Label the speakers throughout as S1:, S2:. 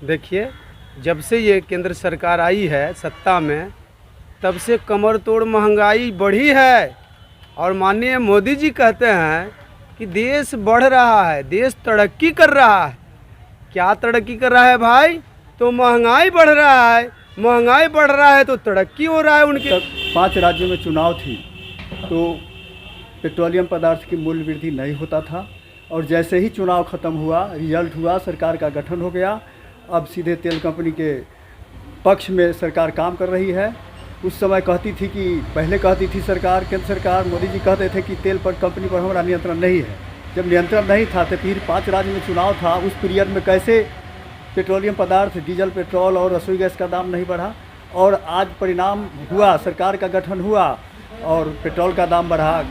S1: देखिए, जब से ये केंद्र सरकार आई है सत्ता में, तब से कमर तोड़ महंगाई बढ़ी है। और माननीय मोदी जी कहते हैं कि देश बढ़ रहा है, देश तरक्की कर रहा है। क्या तरक्की कर रहा है भाई? तो महंगाई बढ़ रहा है। महंगाई बढ़ रहा है तो तरक्की हो रहा है उनके।
S2: 5 राज्यों में चुनाव थी तो पेट्रोलियम पदार्थ की मूल्य वृद्धि नहीं होता था, और जैसे ही चुनाव ख़त्म हुआ, रिजल्ट हुआ, सरकार का गठन हो गया। अब सीधे तेल कंपनी के पक्ष में सरकार काम कर रही है। उस समय कहती थी कि पहले कहती थी सरकार, केंद्र सरकार, मोदी जी कहते थे कि तेल पर कंपनी पर हमारा नियंत्रण नहीं है। जब नियंत्रण नहीं था तो फिर 5 राज्य में चुनाव था, उस पीरियड में कैसे पेट्रोलियम पदार्थ, डीजल, पेट्रोल और रसोई गैस का दाम नहीं बढ़ा? और आज परिणाम हुआ, सरकार का गठन हुआ और पेट्रोल का दाम बढ़ा।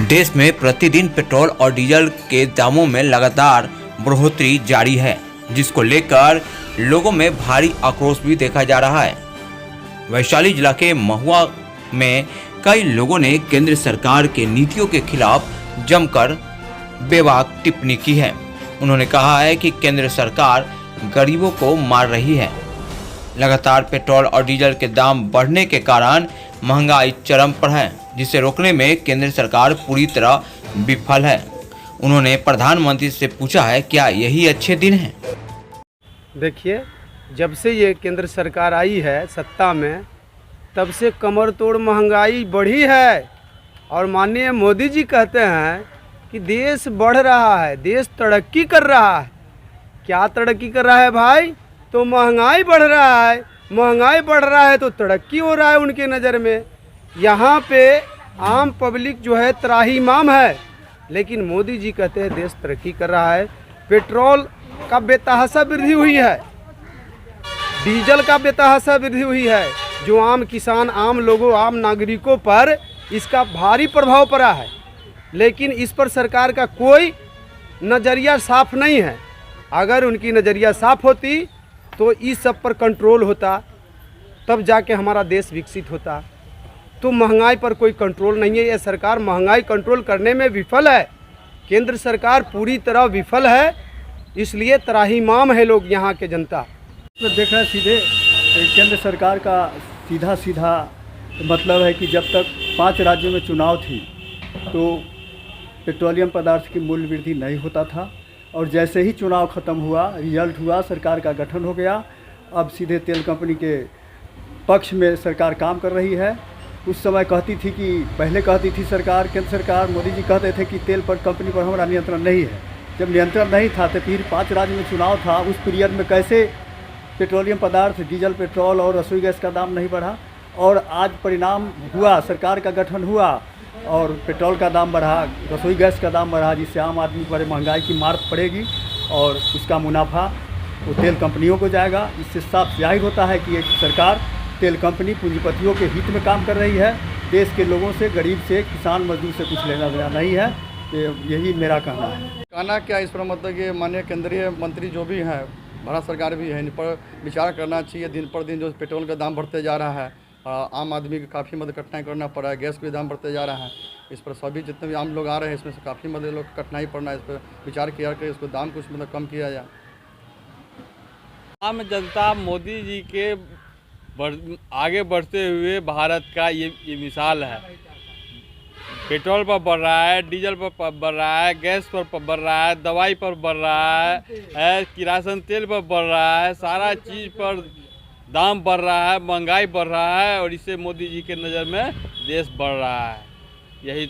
S3: देश में प्रतिदिन पेट्रोल और डीजल के दामों में लगातार बढ़ोतरी जारी है, जिसको लेकर लोगों में भारी आक्रोश भी देखा जा रहा है। वैशाली जिला के महुआ में कई लोगों ने केंद्र सरकार के नीतियों के खिलाफ जमकर बेबाक टिप्पणी की है। उन्होंने कहा है कि केंद्र सरकार गरीबों को मार रही है। लगातार पेट्रोल और डीजल के दाम बढ़ने के कारण महंगाई चरम पर है, जिसे रोकने में केंद्र सरकार पूरी तरह विफल है। उन्होंने प्रधानमंत्री से पूछा है, क्या यही अच्छे दिन हैं?
S1: देखिए, जब से ये केंद्र सरकार आई है सत्ता में, तब से कमर तोड़ महंगाई बढ़ी है। और माननीय मोदी जी कहते हैं कि देश बढ़ रहा है, देश तरक्की कर रहा है। क्या तरक्की कर रहा है भाई? तो महंगाई बढ़ रहा है। महंगाई बढ़ रहा है तो तरक्की हो रहा है उनके नज़र में। यहाँ पे आम पब्लिक जो है त्राहिमाम है, लेकिन मोदी जी कहते हैं देश तरक्की कर रहा है। पेट्रोल का बेतहाशा वृद्धि हुई है, डीजल का बेतहाशा वृद्धि हुई है, जो आम किसान, आम लोगों, आम नागरिकों पर इसका भारी प्रभाव पड़ा है। लेकिन इस पर सरकार का कोई नज़रिया साफ नहीं है। अगर उनकी नज़रिया साफ होती तो इस सब पर कंट्रोल होता, तब जाके हमारा देश विकसित होता। तो महंगाई पर कोई कंट्रोल नहीं है। यह सरकार महंगाई कंट्रोल करने में विफल है। केंद्र सरकार पूरी तरह विफल है, इसलिए त्राहिमाम है लोग, यहाँ के जनता।
S2: तो देख रहे हैं सीधे केंद्र सरकार का सीधा मतलब है कि जब तक 5 राज्यों में चुनाव थी तो पेट्रोलियम पदार्थ की मूल्य वृद्धि नहीं होता था, और जैसे ही चुनाव ख़त्म हुआ, रिजल्ट हुआ, सरकार का गठन हो गया। अब सीधे तेल कंपनी के पक्ष में सरकार काम कर रही है। उस समय कहती थी कि पहले कहती थी सरकार, केंद्र सरकार, मोदी जी कहते थे कि तेल पर कंपनी पर हमारा नियंत्रण नहीं है। जब नियंत्रण नहीं था तो फिर 5 राज्य में चुनाव था, उस पीरियड में कैसे पेट्रोलियम पदार्थ, डीजल, पेट्रोल और रसोई गैस का दाम नहीं बढ़ा? और आज परिणाम हुआ, सरकार का गठन हुआ और पेट्रोल का दाम बढ़ा, रसोई गैस का दाम बढ़ा, जिससे आम आदमी पर महंगाई की मार पड़ेगी और उसका मुनाफा वो तेल कंपनियों को जाएगा। इससे साफ जाहिर होता है कि एक सरकार, तेल कंपनी पूंजीपतियों के हित में काम कर रही है। देश के लोगों से, गरीब से, किसान मजदूर से कुछ लेना देना नहीं है। यही मेरा कहना है।
S4: कहना क्या इस पर मतलब कि माननीय केंद्रीय मंत्री जो भी हैं, भारत सरकार भी है, इन पर विचार करना चाहिए। दिन पर दिन जो पेट्रोल का दाम बढ़ते जा रहा है, आम आदमी को काफ़ी मदद कठिनाई करना पड़ रहा है। गैस का दाम बढ़ते जा रहा है, इस पर सभी जितने भी आम लोग आ रहे हैं, इसमें से काफ़ी मदद लोग कठिनाई पड़ना है। इस पर विचार किया कि इसको दाम कुछ मतलब कम किया जाए।
S5: आम जनता मोदी जी के आगे बढ़ते हुए भारत का ये मिसाल है। पेट्रोल पर बढ़ रहा है, डीजल पर बढ़ रहा है, गैस पर बढ़ रहा है, दवाई पर बढ़ रहा है, किरासन तेल पर बढ़ रहा है, सारा चीज़ पर दाम बढ़ रहा है, महंगाई बढ़ रहा है, और इससे मोदी जी के नज़र में देश बढ़ रहा है। यही